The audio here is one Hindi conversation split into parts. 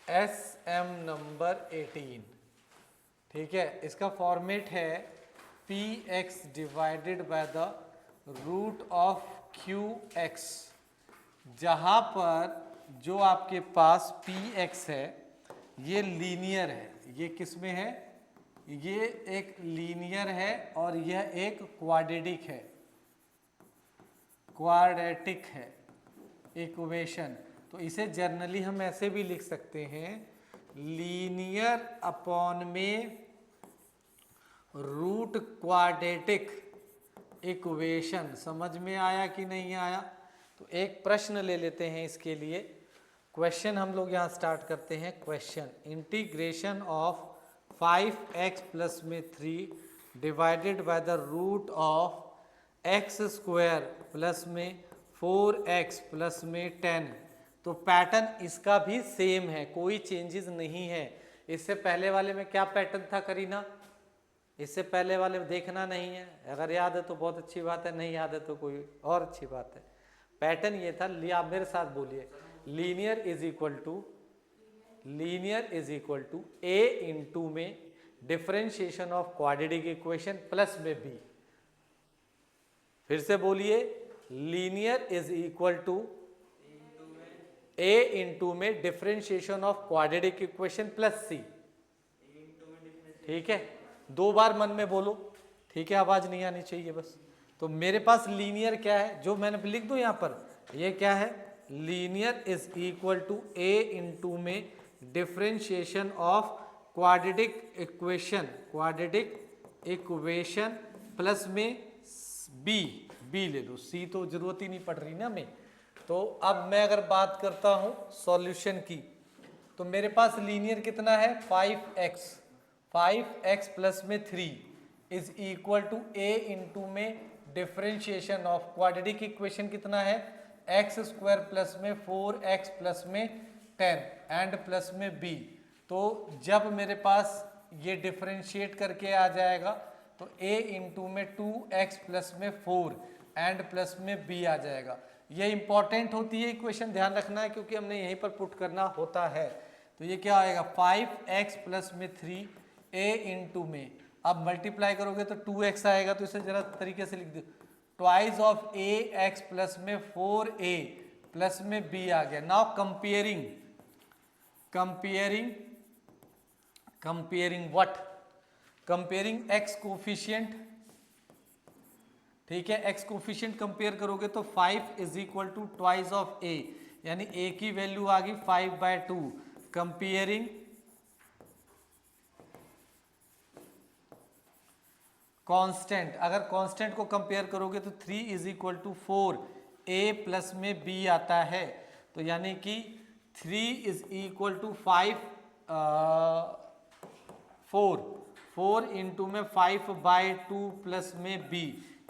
S M number 18। ठीक है, इसका फॉर्मेट है p x divided by the root of q x, जहां पर जो आपके पास पी एक्स है ये लीनियर है। ये किस में है? ये एक लीनियर है और यह एक क्वाड्रेटिक है, क्वाड्रेटिक है इक्वेशन। तो इसे जनरली हम ऐसे भी लिख सकते हैं, लीनियर अपॉन में रूट क्वाड्रेटिक इक्वेशन। समझ में आया कि नहीं आया? तो एक प्रश्न ले लेते हैं इसके लिए। क्वेश्चन हम लोग यहाँ स्टार्ट करते हैं। Question, integration of 5x plus में 3 divided by the root of x square plus में 4x प्लस में 10। तो पैटर्न इसका भी सेम है, कोई चेंजेस नहीं है। इससे पहले वाले में क्या पैटर्न था करीना? इससे पहले वाले देखना नहीं है, अगर याद है तो बहुत अच्छी बात है, नहीं याद है तो कोई और अच्छी बात है। पैटर्न ये था, आप मेरे साथ बोलिए, linear is equal to A into में differentiation of quadratic equation plus में बी। फिर से बोलिए, linear is equal to A into में differentiation of quadratic equation plus C. ठीक है, 2 बार मन में बोलो, ठीक है, आवाज नहीं आनी चाहिए बस। तो मेरे पास लीनियर क्या है, जो मैंने लिख दूं यहां पर, ये क्या है? Linear is equal to A into में differentiation of quadratic equation plus में बी ले लो, सी तो जरूरत ही नहीं पड़ रही ना हमें। तो अब मैं अगर बात करता हूं सॉल्यूशन की, तो मेरे पास लीनियर कितना है? 5x प्लस में 3 is equal to A into में डिफरेंशिएशन ऑफ क्वाड्रेटिक इक्वेशन कितना है? एक्स स्क्वायर प्लस में 4x प्लस में 10 एंड प्लस में b। तो जब मेरे पास ये डिफरेंशिएट करके आ जाएगा तो a इंटू में 2x प्लस में 4 एंड प्लस में b आ जाएगा। ये इंपॉर्टेंट होती है इक्वेशन, ध्यान रखना है क्योंकि हमने यहीं पर पुट करना होता है। तो ये क्या आएगा? 5x प्लस में 3 a इंटू में, अब मल्टीप्लाई करोगे तो 2x आएगा, तो इसे जरा तरीके से लिख दो, ट्वाइस ऑफ ax प्लस में 4a प्लस में b आ गया। Now comparing what? Comparing x coefficient. ठीक है, x कोफिशिएंट कंपेयर करोगे तो 5 is equal to twice of a, यानी a की वैल्यू आ गई 5/2। कंपेयरिंग कांस्टेंट, अगर कांस्टेंट को कंपेयर करोगे तो 3 is equal to 4 a plus में b आता है। तो यानी कि 3 इज इक्वल टू 4 इंटू में 5/2 प्लस में b।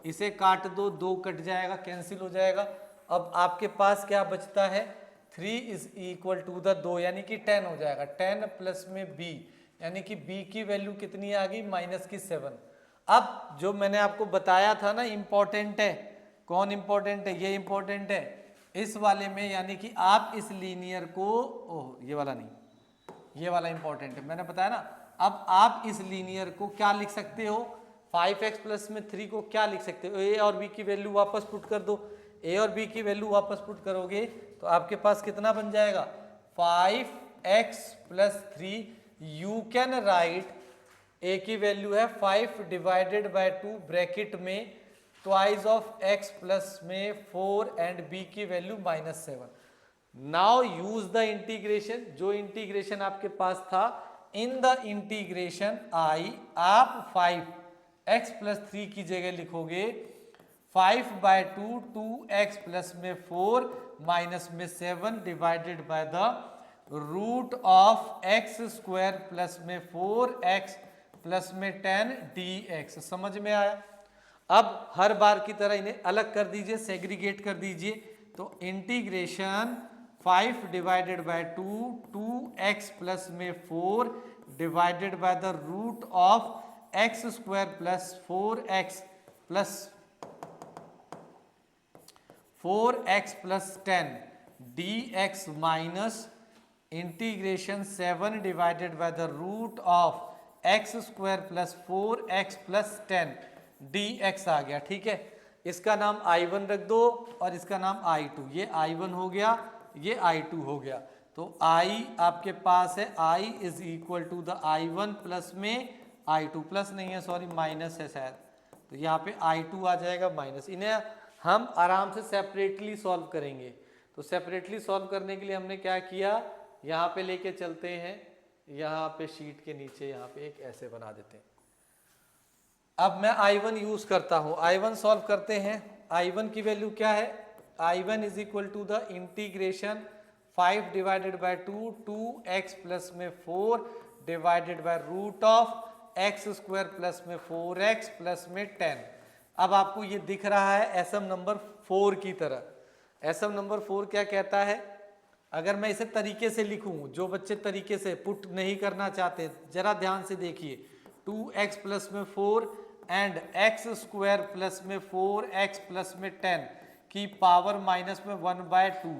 इसे काट दो, 2 कट जाएगा, कैंसिल हो जाएगा। अब आपके पास क्या बचता है? 3 इज इक्वल टू द 2 यानी कि 10 हो जाएगा, 10 प्लस में b, यानी कि b की वैल्यू कितनी आ गई? -7। अब जो मैंने आपको बताया था ना इंपॉर्टेंट है, कौन इंपॉर्टेंट है? ये इंपॉर्टेंट है इस वाले में, यानी कि आप इस लीनियर को, ओह ये वाला नहीं, ये वाला इंपॉर्टेंट है, मैंने बताया ना। अब आप इस लीनियर को क्या लिख सकते हो? 5x प्लस में 3 को क्या लिख सकते हो? a और b की वैल्यू वापस पुट कर दो, a और b की वैल्यू वापस पुट करोगे तो आपके पास कितना बन जाएगा? 5x plus 3। You can write a की वैल्यू है 5 डिवाइडेड बाय 2 ब्रैकेट में ट्वाइस ऑफ x प्लस में 4 एंड b की value -7। Now use the integration, जो इंटीग्रेशन आपके पास था, इन द इंटीग्रेशन आई आप 5x प्लस 3 की जगह लिखोगे 5/2 2x प्लस में 4 माइनस में 7 divided by the root of x square plus में 4x प्लस में 10 dx। समझ में आया? अब हर बार की तरह इन्हें अलग कर दीजिए, सेग्रीगेट कर दीजिए। तो integration 5 divided by 2 2x plus में 4 divided by the root of x square plus 4x plus 10 dx minus integration 7 divided by the root of x square plus 4x plus 10 dx आ गया। ठीक है, इसका नाम I1 रख दो और इसका नाम I2। ये I1 हो गया, ये I2 हो गया। तो I आपके पास है, I is equal to the I1 plus में I2, प्लस नहीं है सॉरी माइनस है शायद, तो यहाँ पे I2 आ जाएगा माइनस। इन्हें हम आराम से सेपरेटली सॉल्व करेंगे। तो सेपरेटली सॉल्व करने के लिए हमने क्या किया, यहाँ पे लेके चलते हैं, यहाँ पे शीट के नीचे यहाँ पे एक ऐसे बना देते हैं। अब मैं I1 यूज करता हूँ, I1 सॉल्व करते हैं। I1 की वैल्यू क्या है, I1 is equal to the integration 5 divided by 2x plus में 4 divided by root of x square plus में 4x प्लस में 10। अब आपको ये दिख रहा है एसएम नंबर 4 की तरह। एसएम नंबर 4 क्या कहता है, अगर मैं इसे तरीके से लिखूं, जो बच्चे तरीके से पुट नहीं करना चाहते जरा ध्यान से देखिए, 2x प्लस में 4 एंड एक्स स्क्वायर प्लस में 4x प्लस में 10 की पावर माइनस में 1/2।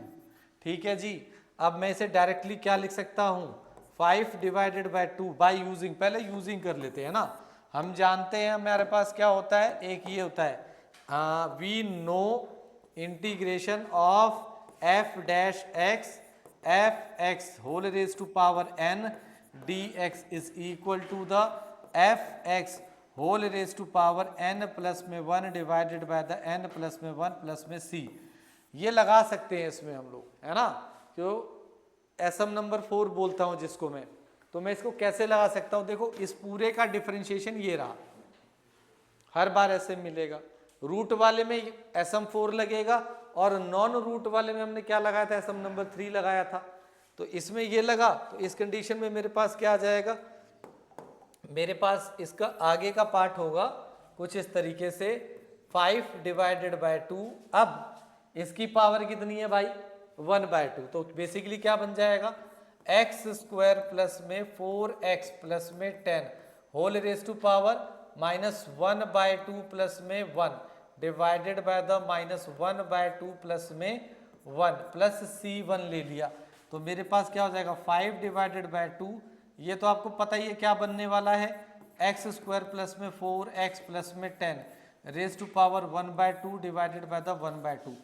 ठीक है जी, अब मैं इसे डायरेक्टली क्या लिख सकता हूं, 5 डिवाइडेड बाय 2 बाय यूजिंग, पहले यूजिंग कर लेते हैं ना। हम जानते हैं हमारे पास क्या होता है, एक ये होता है we know integration of f dash x f x whole raise to power n dx is equal to the f x whole raise to power n plus में 1 divided by the n plus में 1 प्लस में c। ये लगा सकते हैं इसमें हम लोग, है ना, जो एसएम नंबर 4 बोलता हूं जिसको मैं, तो मैं इसको कैसे लगा सकता हूं, देखो इस पूरे का डिफरेंशिएशन ये रहा, हर बार ऐसे मिलेगा। रूट वाले में एसएम 4 लगेगा और नॉन रूट वाले में हमने क्या लगाया था, एसएम नंबर 3 लगाया था। तो इसमें ये लगा, तो इस कंडीशन में मेरे पास क्या आ जाएगा, मेरे पास इसका आगे का पार्ट होगा कुछ इस तरीके से 5 डिवाइडेड बाय 2। अब इसकी पावर कितनी है भाई, 1/2, तो बेसिकली क्या बन जाएगा, एक्स स्क्वायर प्लस में 4x प्लस में 10 whole raise to power minus 1/2 plus में 1 divided by the minus 1/2 plus में 1 प्लस c1 ले लिया। तो मेरे पास क्या हो जाएगा, 5 डिवाइडेड बाय 2, ये तो आपको पता ही है क्या बनने वाला है, एक्स स्क्वायर प्लस में 4x प्लस में 10 raise to power 1/2 divided by the 1/2।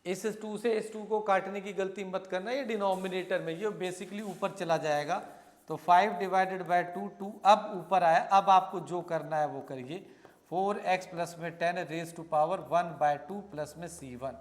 इस 2 से इस 2 को काटने की गलती मत करना, ये डिनोमिनेटर में, ये बेसिकली ऊपर चला जाएगा। तो 5 डिवाइडेड बाय 2 अब ऊपर आया। अब आपको जो करना है वो करिए, 4x प्लस में 10 रेज टू पावर 1/2 प्लस में c1।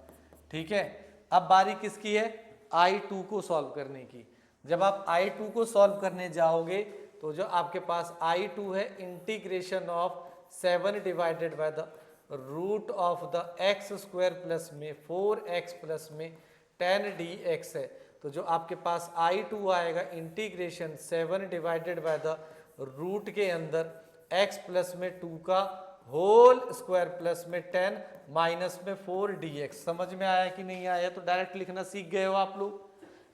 ठीक है, अब बारी किसकी है, I2 को सॉल्व करने की। जब आप I2 को सॉल्व करने जाओगे तो जो आपके पास I2 है, integration of 7 divided by the root of the x square plus में 4x प्लस में 10 dx है। तो जो आपके पास I2 आएगा, integration 7 divided by the root के अंदर x प्लस में 2 का होल स्क्वायर प्लस में 10 माइनस में 4 dx। समझ में आया कि नहीं आया, तो डायरेक्ट लिखना सीख गए हो आप लोग,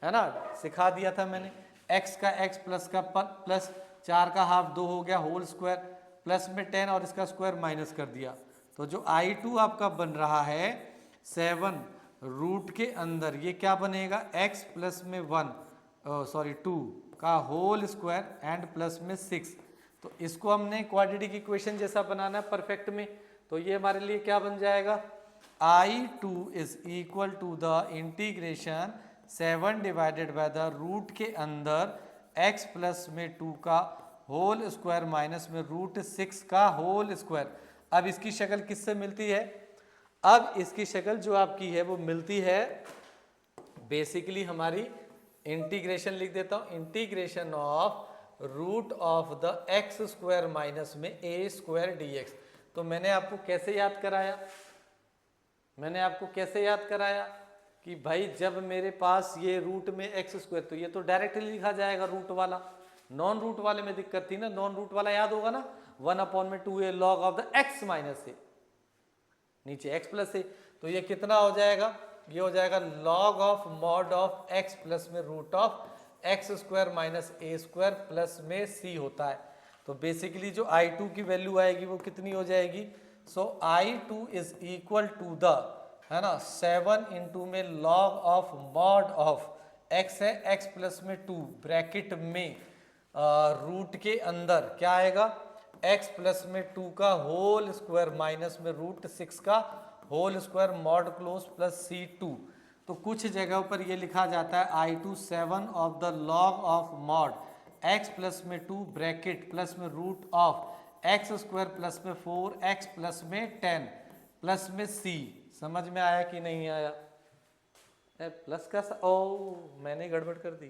है ना, सिखा दिया था मैंने। x का x प्लस का प्लस 4 का हाफ 2 हो गया होल स्क्वायर प्लस में 10 और इसका स्क्वायर माइनस कर दिया। तो जो I2 आपका बन रहा है 7 रूट के अंदर, ये क्या बनेगा, x प्लस में 2 का होल स्क्वायर एंड प्लस में 6। तो इसको हमने क्वाड्रेटिक इक्वेशन जैसा बनाना है परफेक्ट में, तो ये हमारे लिए क्या बन जाएगा, I2 is equal to the integration 7 divided by the root के अंदर x प्लस में 2 का होल स्क्वायर माइनस में रूट 6 का होल स्क्वायर। अब इसकी शक्ल किससे मिलती है, अब इसकी शक्ल जो आपकी है वो मिलती है बेसिकली हमारी, इंटीग्रेशन लिख देता हूं, integration of root of the x square minus में a स्क्वायर dx। तो मैंने आपको कैसे याद कराया, मैंने आपको कैसे याद कराया कि भाई जब मेरे पास ये रूट में एक्स स्क्वायर, तो ये तो डायरेक्टली लिखा जाएगा रूट वाला, नॉन रूट वाले में दिक्कत थी ना, नॉन रूट वाला याद होगा ना, 1/2a log of the x minus A, नीचे x प्लस ए, तो ये कितना हो जाएगा, ये हो जाएगा log of mod of x plus में root of x square minus a square plus में c होता है। तो बेसिकली जो I2 की वैल्यू आएगी वो कितनी हो जाएगी, so I2 is equal to the, है ना, 7 इंटू में log of mod of x है, x प्लस में 2 ब्रैकेट में रूट के अंदर क्या आएगा, x प्लस में 2 का होल स्क्वायर माइनस में रूट 6 का whole square mod close plus c2। तो कुछ जगहों पर ये लिखा जाता है I2 7 of the log of mod x plus में 2 ब्रैकेट प्लस में root of x square plus में 4x प्लस में 10 प्लस में c। समझ में आया कि नहीं आया? प्लस का ओ मैंने गड़बड़ कर दी,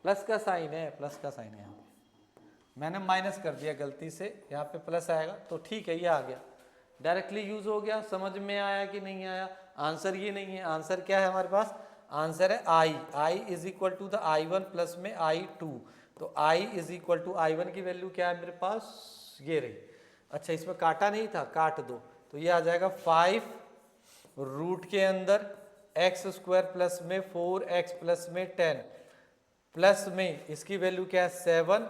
प्लस का साइन है, प्लस का साइन है, यहाँ पे मैंने माइनस कर दिया गलती से, यहाँ पे प्लस आएगा तो ठीक है, ये आ गया, डायरेक्टली यूज हो गया। समझ में आया कि नहीं आया? आंसर ये नहीं है, आंसर क्या है हमारे पास? आंसर है I is equal to the I1 plus में I2। तो I is equal to I1 की वैल्यू क्या है मेरे पास, ये रही। अच्छा इसमें काटा नहीं था, काट दो, तो ये आ जाएगा 5 रूट के अंदर एक्स स्क्वायर प्लस में 4x प्लस में 10 प्लस में इसकी वैल्यू क्या है 7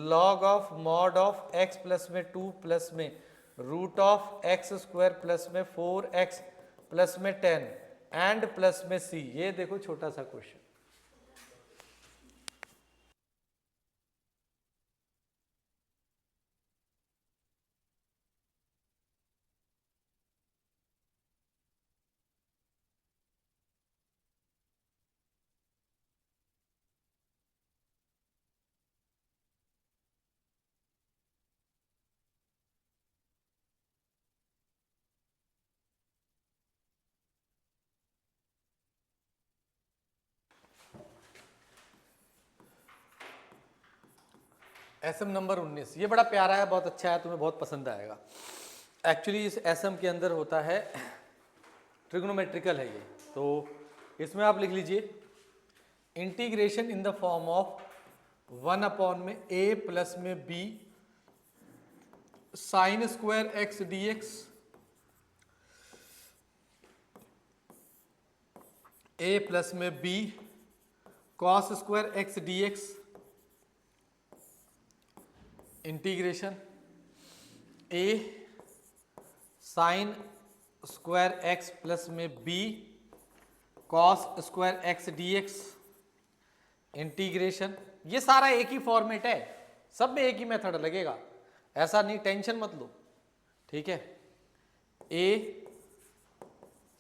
log of mod of x plus में 2 प्लस में root of x square plus में 4x प्लस में 10 एंड प्लस में c। ये देखो छोटा सा क्वेश्चन। एसएम नंबर 19, ये बड़ा प्यारा है, बहुत अच्छा है, तुम्हें बहुत पसंद आएगा। एक्चुअली इस एसएम के अंदर होता है ट्रिग्नोमेट्रिकल है ये, तो इसमें आप लिख लीजिए integration in the form of 1 upon में a प्लस में b sign square x d x a plus में b cos square x d x integration a sine square x plus में b cos square x d x integration. ये सारा एक ही फॉर्मेट है, सब में एक ही मेथड लगेगा, ऐसा नहीं, टेंशन मत लो, ठीक है। a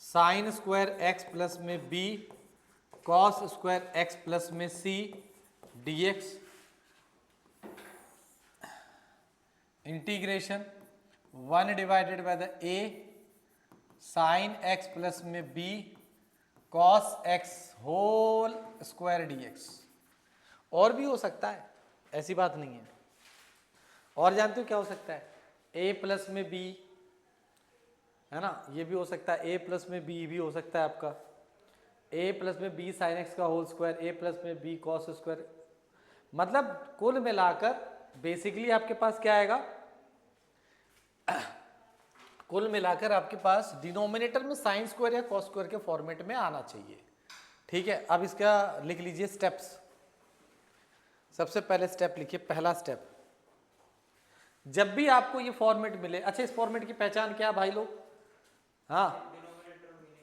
sine square x plus में b cos square x plus में c dx integration 1 divided by the a sine x plus में b cos x whole square dx। और भी हो सकता है, ऐसी बात नहीं है। और जानते हो क्या हो सकता है? a प्लस में b है ना, ये भी हो सकता है, a प्लस में b भी हो सकता है आपका, a प्लस में b साइन एक्स का होल स्क्वायर, a प्लस में b कॉस स्क्वायर। मतलब कुल मिलाकर बेसिकली आपके पास क्या आएगा, कुल मिलाकर आपके पास डिनोमिनेटर में साइन स्क्वायर या कॉस स्क्वायर के फॉर्मेट में आना चाहिए, ठीक है। अब इसका लिख लीजिए स्टेप्स। सबसे पहले स्टेप लिखिए, पहला स्टेप, जब भी आपको ये फॉर्मेट मिले, अच्छा इस फॉर्मेट की पहचान क्या है भाई लोग? हाँ,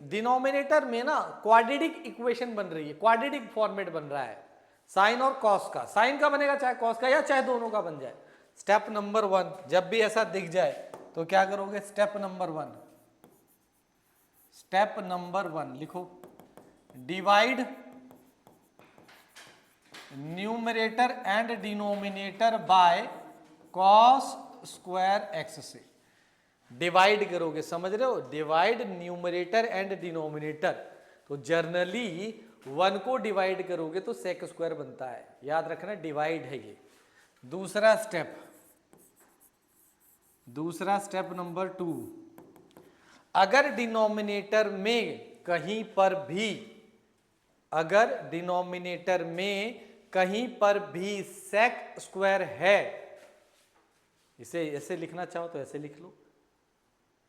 डिनोमिनेटर में ना क्वाड्रेटिक इक्वेशन बन रही है, क्वाड्रेटिक फॉर्मेट बन रहा है साइन और कॉस का। साइन का बनेगा चाहे कॉस का, या चाहे दोनों का बन जाए। स्टेप नंबर 1, जब भी ऐसा दिख जाए तो क्या करोगे? स्टेप नंबर 1, स्टेप नंबर 1 लिखो, divide numerator and denominator by cos square x से डिवाइड करोगे, समझ रहे हो? डिवाइड न्यूमरेटर एंड डिनोमिनेटर, तो जर्नली 1 को डिवाइड करोगे तो सेक स्क्वायर बनता है, याद रखना, डिवाइड है ये। दूसरा स्टेप नंबर 2, अगर डिनोमिनेटर में कहीं पर भी, अगर डिनोमिनेटर में कहीं पर भी सेक स्क्वायर है, इसे ऐसे लिखना चाहो तो ऐसे लिख लो,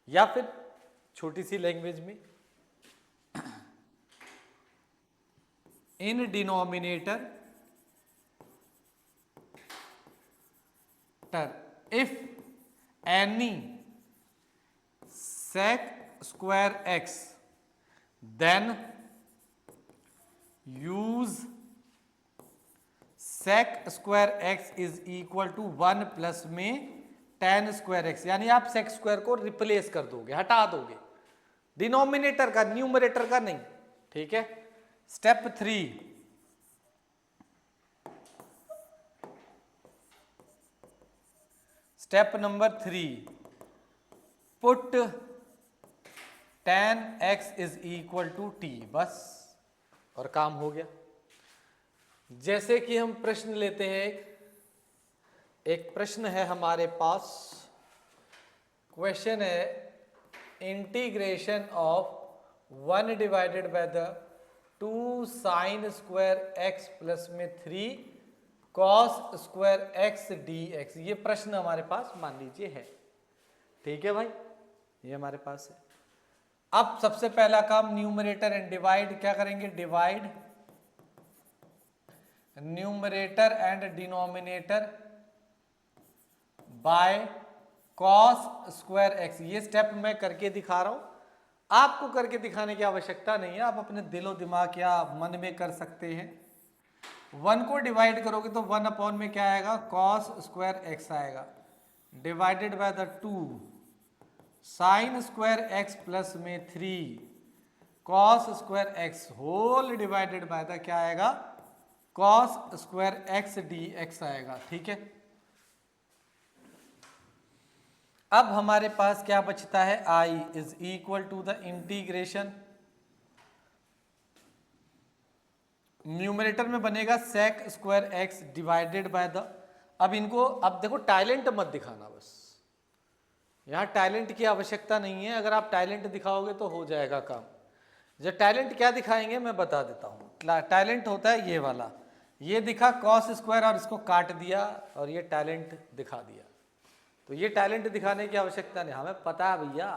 या फिर छोटी सी लैंग्वेज में, in denominator if any sec square x then use sec square x is equal to 1 plus में tan स्क्वायर एक्स, यानी आप सेक स्क्वायर को रिप्लेस कर दोगे, हटा दोगे, डिनोमिनेटर का, न्यूमरेटर का नहीं, ठीक है। Step 3, step number 3, put tan x is equal to t, बस और काम हो गया। जैसे कि हम प्रश्न लेते हैं, एक प्रश्न है हमारे पास, क्वेश्चन है integration of 1 divided by the 2 sine square x plus में 3 cos square x d x, ये प्रश्न हमारे पास मान लीजिए है, ठीक है भाई, ये हमारे पास है। अब सबसे पहला काम न्यूमरेटर एंड डिवाइड, क्या करेंगे, divide numerator and denominator by cos square x, ये स्टेप मैं करके दिखा रहा हूं, आपको करके दिखाने की आवश्यकता नहीं है, आप अपने दिलो दिमाग या मन में कर सकते हैं। 1 को डिवाइड करोगे तो 1 अपॉन में क्या आएगा, कॉस स्क्वायर एक्स आएगा, divided by the 2 sine square x plus में 3 cos square x whole divided by the क्या आएगा, cos square x d x आएगा, ठीक है। अब हमारे पास क्या बचता है, I is equal to the integration, numerator में बनेगा sec square x divided by the, अब इनको, अब देखो टैलेंट मत दिखाना, बस यहाँ टैलेंट की आवश्यकता नहीं है, अगर आप टैलेंट दिखाओगे तो हो जाएगा काम। जो टैलेंट क्या दिखाएंगे मैं बता देता हूँ, टैलेंट होता है ये वाला, ये दिखा कॉस स्क्वायर और इसको काट दिया और ये टैलेंट दिखा दिया, तो ये टैलेंट दिखाने की आवश्यकता नहीं, हमें पता है भैया,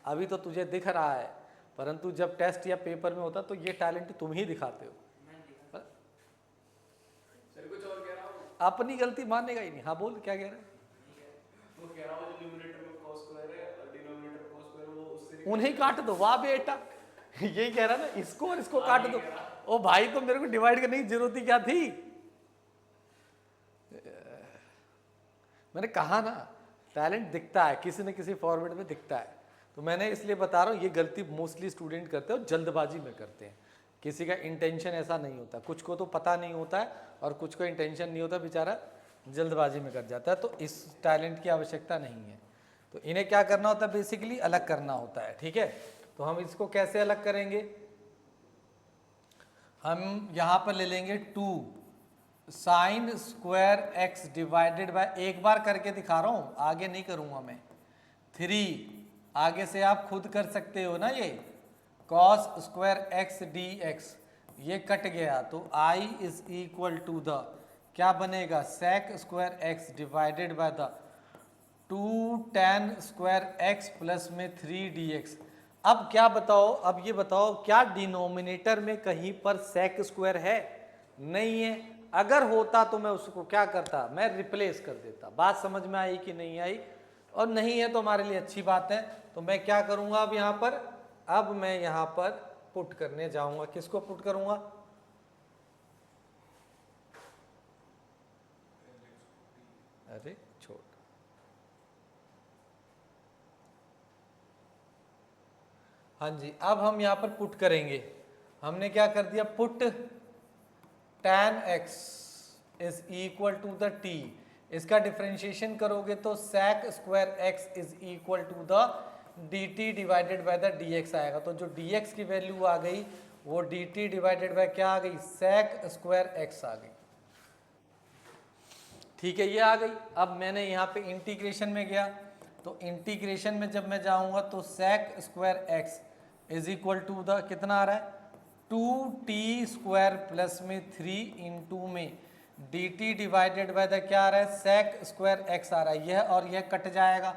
अभी तो तुझे दिख रहा है, परंतु जब टेस्ट या पेपर में होता तो ये टैलेंट तुम ही दिखाते हो, कुछ और कह रहा हूँ, अपनी गलती मानेगा ही नहीं। हाँ बोल, क्या कह रहे हैं, वो कह रहा हूँ जो न्यूमरेटर में cos स्क्वायर है और डिनोमिनेटर cos स्क्वायर, वो उससे उन्हें काट दो, वाह बेटा, यही कह रहा ना, इसको और इसको काट दो। ओ भाई, तो मेरे को डिवाइड करने की जरूरत ही क्या थी, मैंने कहा ना टैलेंट दिखता है, किसी न किसी फॉर्मेट में दिखता है, तो मैंने इसलिए बता रहा हूँ, ये गलती मोस्टली स्टूडेंट करते हैं और जल्दबाजी में करते हैं, किसी का इंटेंशन ऐसा नहीं होता, कुछ को तो पता नहीं होता है और कुछ को इंटेंशन नहीं होता, बेचारा जल्दबाजी में कर जाता है, तो इस टैलेंट की आवश्यकता नहीं है। तो इन्हें क्या करना होता है, बेसिकली अलग करना होता है, ठीक है। तो हम इसको कैसे अलग करेंगे, हम यहाँ पर ले लेंगे 2 sine square x divided bye, एक बार करके दिखा रहा हूँ, आगे नहीं करूँगा मैं, 3 आगे से आप खुद कर सकते हो ना, ये cos square x d x, ये कट गया, तो I is equal to the क्या बनेगा, sec square x divided by the 2 tan square x plus में 3 dx। अब क्या बताओ, अब ये बताओ, क्या डिनोमिनेटर में कहीं पर सेक स्क्वायर है, नहीं है, अगर होता तो मैं उसको क्या करता, मैं रिप्लेस कर देता। बात समझ में आई कि नहीं आई, और नहीं है तो हमारे लिए अच्छी बात है। तो मैं क्या करूंगा अब यहाँ पर, अब मैं यहाँ पर पुट करने जाऊंगा, किसको पुट करूंगा, अरे छोड़, हाँ जी, अब हम यहाँ पर पुट करेंगे, हमने क्या कर दिया, put tan x is equal to the t, इसका डिफरेंशिएशन करोगे तो sec square x is equal to the dt divided by the dx आएगा। तो जो dx की वैल्यू आ गई वो dt डिवाइडेड बाय क्या आ गई, sec स्क्वायर x आ गई, ठीक है, ये आ गई। अब मैंने यहाँ पे इंटीग्रेशन में गया, तो इंटीग्रेशन में जब मैं जाऊँगा तो sec square x is equal to the कितना आ रहा है, 2t स्क्वायर प्लस में 3 इंटू में dt डिवाइडेड बाय द क्या आ रहा है, sec स्क्वायर x आ रहा है, यह और यह कट जाएगा,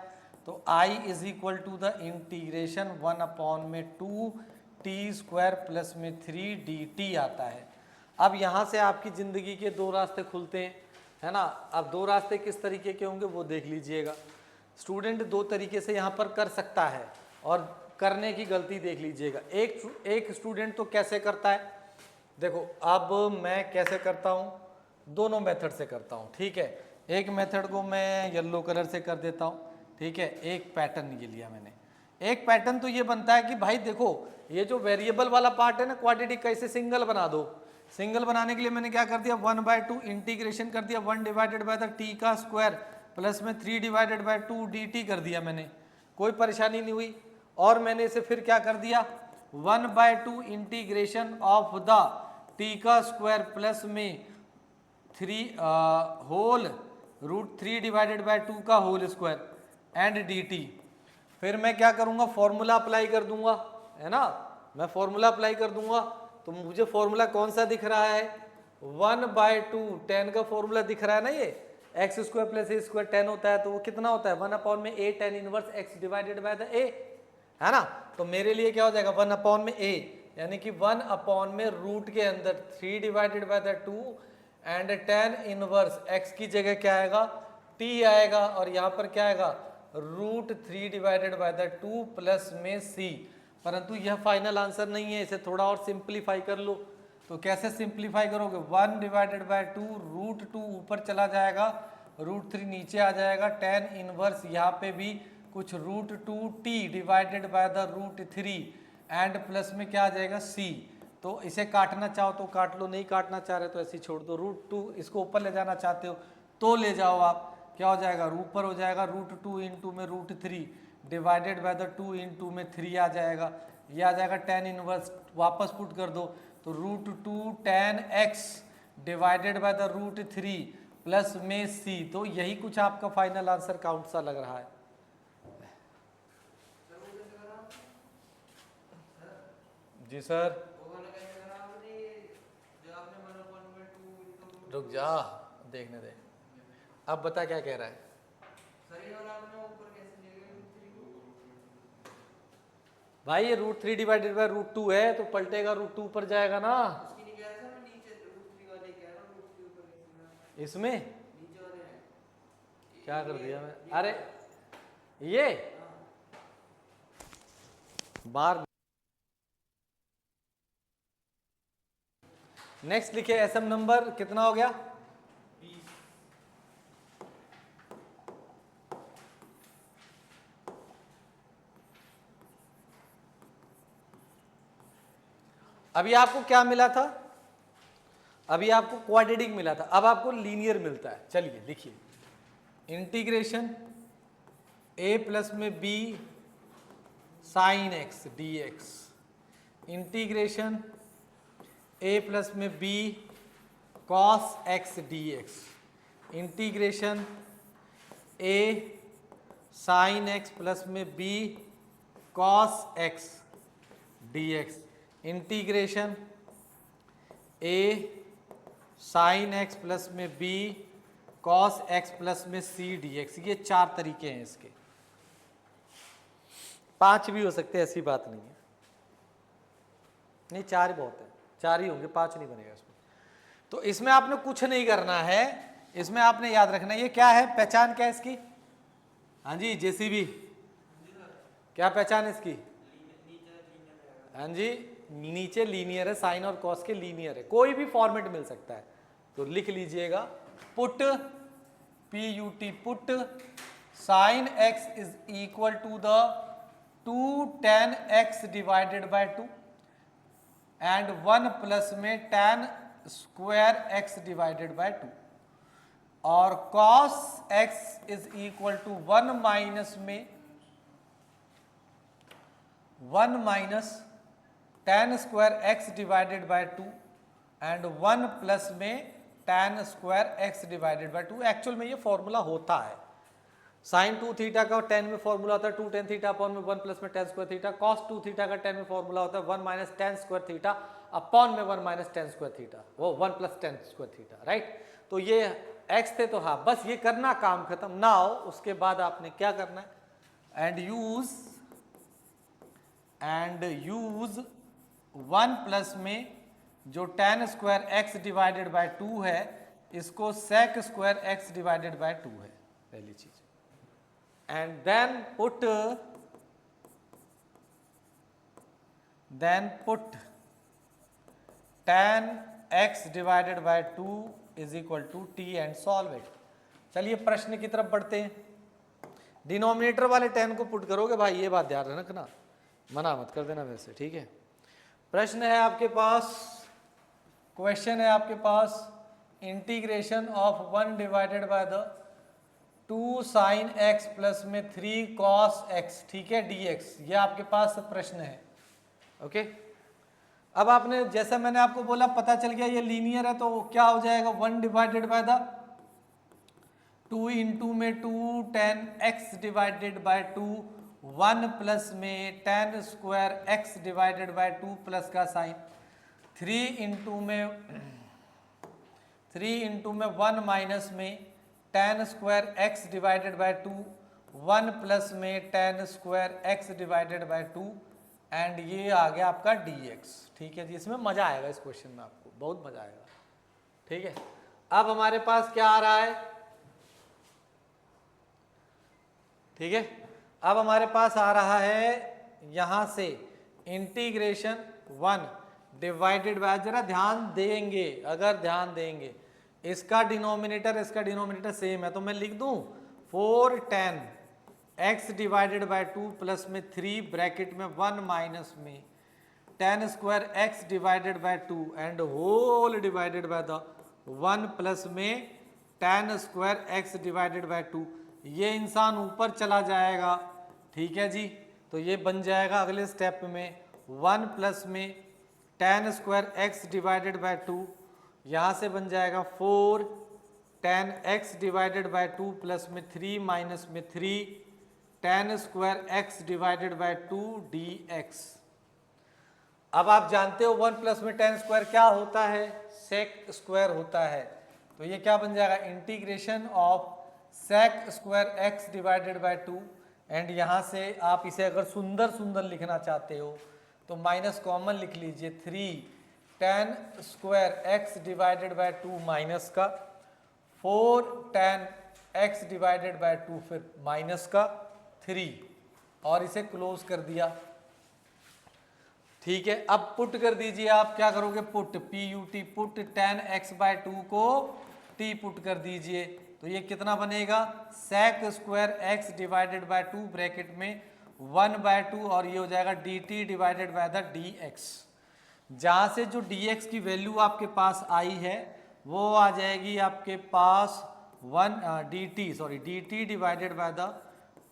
तो i is equal to the integration 1 upon में 2t स्क्वायर प्लस में 3 dt आता है। अब यहाँ से आपकी ज़िंदगी के 2 रास्ते खुलते हैं, है ना। अब 2 रास्ते किस तरीके के होंगे वो देख लीजिएगा। स्टूडेंट 2 तरीके से यहाँ पर कर सकता है, और करने की गलती देख लीजिएगा। एक स्टूडेंट तो कैसे करता है, देखो अब मैं कैसे करता हूँ, दोनों मेथड से करता हूँ, ठीक है। एक मेथड को मैं येलो कलर से कर देता हूँ, ठीक है। एक पैटर्न ये लिया मैंने। एक पैटर्न तो ये बनता है कि भाई देखो ये जो वेरिएबल वाला पार्ट है ना क्वाड्रेटिक का, इसे सिंगल बना दो। सिंगल बनाने के लिए मैंने क्या कर दिया, 1/2 इंटीग्रेशन कर दिया 1 डिवाइडेड बाय द टी का स्क्वायर प्लस में 3 डिवाइडेड बाय 2 dt कर दिया मैंने, कोई परेशानी नहीं हुई। और मैंने इसे फिर क्या कर दिया 1/2 इंटीग्रेशन ऑफ द टी का स्क्वायर प्लस में 3 होल रूट 3 डिवाइडेड बाय 2 का होल स्क्वायर एंड dt। फिर मैं क्या करूंगा, फॉर्मूला अप्लाई कर दूंगा, है ना। मैं फॉर्मूला अप्लाई कर दूंगा तो मुझे फॉर्मूला कौन सा दिख रहा है, 1/2 tan का फॉर्मूला दिख रहा है ना, ये एक्स स्क्वायर प्लस ए स्क्वायर 10 होता है, तो वो कितना होता है 1/a tan inverse x divided by the a, है ना। तो मेरे लिए क्या हो जाएगा 1/a, यानी कि 1 में रूट के अंदर 3 divided by the 2 and tan inverse x की जगह क्या आएगा t आएगा, और यहाँ पर क्या आएगा root 3 divided by the 2 plus में c। परंतु यह फाइनल आंसर नहीं है, इसे थोड़ा और सिंप्लीफाई कर लो। तो कैसे सिंप्लीफाई करोगे, 1 डिवाइडेड बाय 2 रूट 2 ऊपर चला जाएगा, रूट 3 नीचे आ जाएगा, tan इनवर्स यहाँ पे भी कुछ root 2t divided by the root 3 and plus में क्या आ जाएगा c। तो इसे काटना चाहो तो काट लो, नहीं काटना चाह रहे तो ऐसे ही छोड़ दो। रूट 2 इसको ऊपर ले जाना चाहते हो तो ले जाओ आप, क्या हो जाएगा ऊपर हो जाएगा रूट 2 इंटू में root 3 divided by the 2 into में 3 आ जाएगा, ये आ जाएगा tan इनवर्स, वापस पुट कर दो तो root 2 tan x divided by the root 3 plus में c। तो यही कुछ आपका फाइनल आंसर काउंट सा लग रहा है। जी सर, रुक जा देखने दे, अब बता क्या कह रहा है। भाई ये रूट 3 डिवाइडेड बाय रूट 2 है तो पलटेगा रूट 2 ऊपर जाएगा ना इसमें। क्या कर दिया मैं, अरे ये बार नेक्स्ट लिखे एसएम नंबर कितना हो गया 20। अभी आपको क्या मिला था, अभी आपको क्वाड्रेटिक मिला था, अब आपको लीनियर मिलता है। चलिए लिखिए, इंटीग्रेशन a प्लस में b sine x dx, integration a plus में b cos x dx, integration a sine x plus में b cos x dx, integration a sine x plus में b कॉस x प्लस में c dx। ये 4 तरीके हैं इसके, 5 भी हो सकते हैं, ऐसी बात नहीं है। नहीं 4 ही बहुत है, 4 ही होंगे, 5 नहीं बनेगा इसमें। तो इसमें आपने कुछ नहीं करना है, इसमें आपने याद रखना है ये क्या है, पहचान क्या है इसकी। हाँ जी जेसीबी, क्या पहचान इसकी। हाँ जी नीचे लीनियर है, साइन और कॉस के लीनियर है, कोई भी फॉर्मेट मिल सकता है। तो लिख लीजिएगा put PUT put sine x is equal to the 2 tan x divided by 2 and 1 plus में tan square x divided by 2 और cos x is equal to 1 minus में 1 minus tan square x divided by 2 and 1 plus में tan square x divided by 2। Actual में ये फॉर्मूला होता है, साइन 2 थीटा का 10 में फॉर्मूला होता है 2 tan थीटा अपॉन में 1 प्लस में tan square theta, cos 2 theta का 10 में फॉर्मूला होता है 1 minus tan square theta upon में 1 माइनस tan स्क्वायर थीटा, वो 1 plus tan square theta, right. तो ये x थे तो हाँ बस ये करना, काम खत्म ना हो। उसके बाद आपने क्या करना है, एंड यूज 1 प्लस में जो tan square x divided by 2 है इसको sec square x divided by 2 है, पहली चीज। And then put tan x divided by 2 is equal to t and solve it. चलिए प्रश्न की तरफ बढ़ते हैं। डिनोमिनेटर वाले tan को पुट करोगे भाई, ये बात ध्यान रखना, मना मत कर देना वैसे, ठीक है। प्रश्न है आपके पास, क्वेश्चन है आपके पास, integration of 1 divided by the 2 sine x plus में 3 कॉस x, ठीक है, dx, ये आपके पास प्रश्न है। ओके, अब आपने, जैसा मैंने आपको बोला, पता चल गया ये लीनियर है, तो क्या हो जाएगा, 1 डिवाइडेड बाय द 2 इंटू में 2 tan x divided by 2, 1 plus में tan square x divided by 2 plus का साइन, 3 इंटू में 1 माइनस में tan square x divided by 2, 1 plus में tan square x divided by 2, and ये आ गया आपका dx, ठीक है जी। इसमें मजा आएगा, इस क्वेश्चन में आपको बहुत मजा आएगा, ठीक है। अब हमारे पास क्या आ रहा है, ठीक है, अब हमारे पास आ रहा है यहां से इंटीग्रेशन 1 डिवाइडेड बाय, जरा ध्यान देंगे, अगर ध्यान देंगे, इसका डिनोमिनेटर सेम है, तो मैं लिख दूं 4 tan x divided by 2 plus में 3 ब्रैकेट में 1 माइनस में tan square x divided by 2 and whole divided by the 1 plus में tan square x divided by 2, ये इंसान ऊपर चला जाएगा, ठीक है जी। तो ये बन जाएगा अगले स्टेप में 1 प्लस में tan square x divided by 2, यहाँ से बन जाएगा 4 tan x divided by 2 plus में 3 माइनस में 3 tan square x divided by 2 dx। अब आप जानते हो 1 प्लस में tan स्क्वायर क्या होता है, sec स्क्वायर होता है, तो ये क्या बन जाएगा, integration of sec square x divided by 2, and यहाँ से आप इसे अगर सुंदर लिखना चाहते हो तो माइनस कॉमन लिख लीजिए, 3 tan square x divided by 2 minus का 4 tan x डिवाइडेड बाय 2 फिर माइनस का 3, और इसे क्लोज कर दिया, ठीक है। अब पुट कर दीजिए, आप क्या करोगे, put put tan x by 2 को t पुट कर दीजिए, तो ये कितना बनेगा, sec square x divided by 2 bracket में 1 बाय 2, और ये हो जाएगा dt divided by the dx। जहाँ से जो dx की वैल्यू आपके पास आई है वो आ जाएगी आपके पास dt divided by the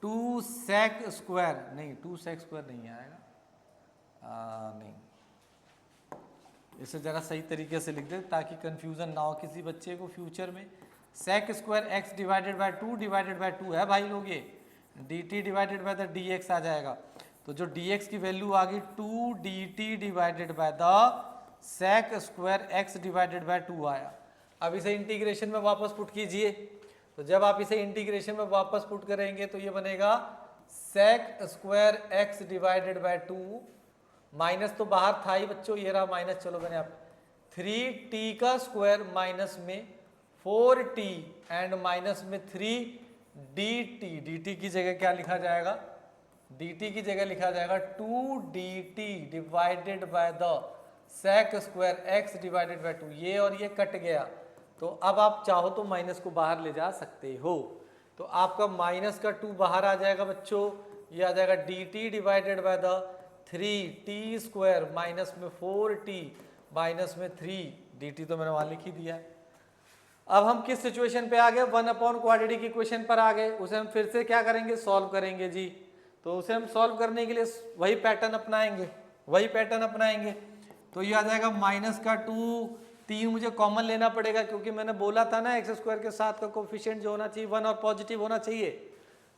2 sec square, नहीं 2 sec स्क्वायर नहीं आएगा, नहीं, इसे जरा सही तरीके से लिख दे ताकि कंफ्यूजन ना हो किसी बच्चे को फ्यूचर में। sec square x divided by 2 है भाई लोग, ये dt divided by the dx आ जाएगा, तो जो dx की वैल्यू आ गई 2 dt divided by the sec square x divided by 2 आया। अब इसे इंटीग्रेशन में वापस पुट कीजिए, तो जब आप इसे इंटीग्रेशन में वापस पुट करेंगे तो ये बनेगा sec square x divided by 2, minus तो बाहर था ही बच्चों, ये रहा माइनस, चलो मैंने आप 3t का स्क्वायर माइनस में 4t एंड माइनस में 3dt की जगह क्या लिखा जाएगा, dt की जगह लिखा जाएगा 2dt divided by the sec square x divided by 2, ये और ये कट गया, तो अब आप चाहो तो माइनस को बाहर ले जा सकते हो, तो आपका माइनस का 2 बाहर आ जाएगा बच्चों, ये आ जाएगा dt divided by the 3t square minus में 4t माइनस में 3 dt, तो मैंने वहां लिख ही दिया है। अब हम किस सिचुएशन पे आ गए, 1 अपॉन क्वाड्रेटिक इक्वेशन पर आ गए, उसे हम फिर से क्या करेंगे, सॉल्व करेंगे जी। तो उसे हम सॉल्व करने के लिए वही पैटर्न अपनाएंगे, तो ये आ जाएगा माइनस का 2, 3 मुझे कॉमन लेना पड़ेगा क्योंकि मैंने बोला था ना एक्स स्क्वायर के साथ का कोफिशिएंट जो होना चाहिए 1 और पॉजिटिव होना चाहिए,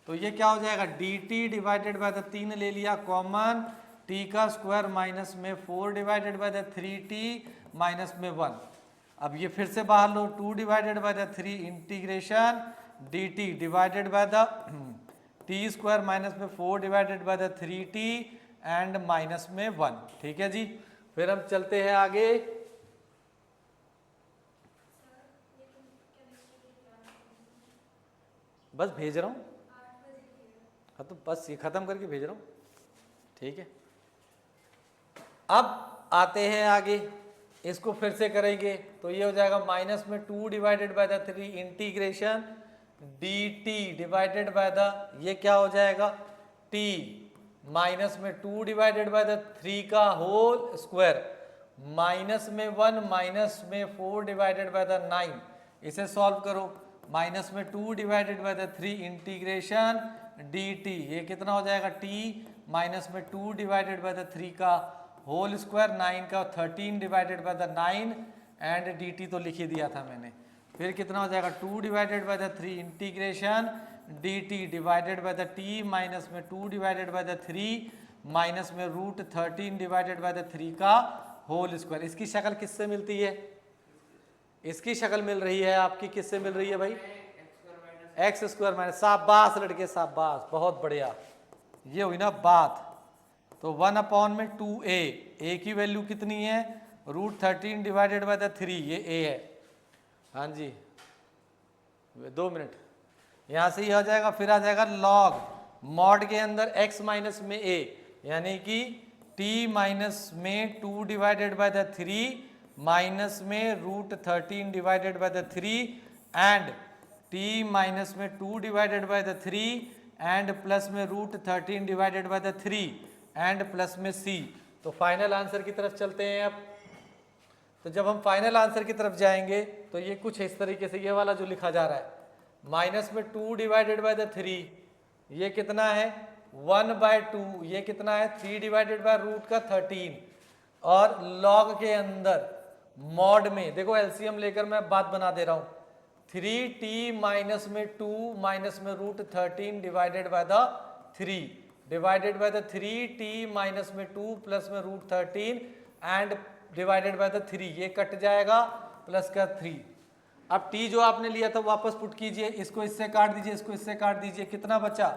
तो ये क्या हो जाएगा, dt डिवाइडेड बाय द 3 ले लिया कॉमन, t का स्क्वायर माइनस में 4 divided by the 3t minus में 1, अब ये फिर से बाहर लो, 2 divided by the 3 integration dt divided by the t square minus में 4 divided by the 3t and minus में 1, ठीक है जी। फिर हम चलते हैं आगे, बस भेज रहा हूँ, हाँ तो बस ये खत्म करके भेज रहा हूँ, ठीक है। अब आते हैं आगे, इसको फिर से करेंगे तो ये हो जाएगा माइनस में 2 divided by the 3 integration dt divided by the, ये क्या हो जाएगा t, माइनस में 2 डिवाइडेड बाय द 3 का होल स्क्वायर, माइनस में 1 माइनस में 4 डिवाइडेड बाय द 9, इसे सॉल्व करो, माइनस में 2 divided by the 3 integration dt, ये कितना हो जाएगा t, माइनस में 2 डिवाइडेड बाय द 3 का होल स्क्वायर, 9 का 13 divided by the 9 and dt तो लिख ही दिया था मैंने, फिर कितना हो जाएगा 2 divided by the 3 integration dt divided by the t, minus में 2 डिवाइडेड बाय द 3 माइनस में रूट 13 डिवाइडेड बाय द 3 का होल स्क्वायर। इसकी शक्ल किससे मिलती है? इसकी शक्ल मिल रही है आपकी, किससे मिल रही है भाई? एक्स स्क्वायर माइनस, शाबाश लड़के शाबाश, बहुत बढ़िया, ये हुई ना बात। तो 1 अपॉन में 2a, a की वैल्यू कितनी है? रूट 13 डिवाइडेड बाय द 3, ये a है। हाँ जी 2 मिनट, यहाँ से ये हो जाएगा, फिर आ जाएगा लॉग मॉड के अंदर x माइनस में a, यानी कि t माइनस में 2 डिवाइडेड बाय द 3 माइनस में root 13 divided by the 3 and t minus में 2 divided by the 3 and plus में root 13 divided by the 3 and plus में c। तो फाइनल आंसर की तरफ चलते हैं अब। तो जब हम फाइनल आंसर की तरफ जाएंगे तो ये कुछ इस तरीके से, ये वाला जो लिखा जा रहा है, माइनस में 2 डिवाइडेड बाय द 3, ये कितना है 1/2, ये कितना है 3 डिवाइडेड बाय रूट का 13, और लॉग के अंदर मॉड में देखो एलसीएम लेकर मैं बात बना दे रहा हूं, 3t माइनस में 2 माइनस में root 13 divided by the 3 divided by the 3t minus में 2 प्लस में root 13 and divided by the 3, ये कट जाएगा प्लस का 3। अब t जो आपने लिया था वापस पुट कीजिए, इसको इससे काट दीजिए, इसको इससे काट दीजिए, कितना बचा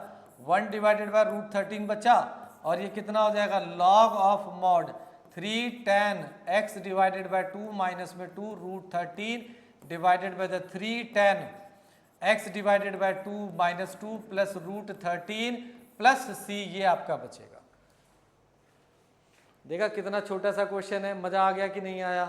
1 डिवाइडेड बाय रूट 13 बचा, और ये कितना हो जाएगा log of mod 3 tan x divided by 2 minus में 2 root 13 divided by the 3 tan x divided by 2 minus 2 plus root 13 plus c, ये आपका बचेगा। देखा कितना छोटा सा क्वेश्चन है, मजा आ गया कि नहीं आया?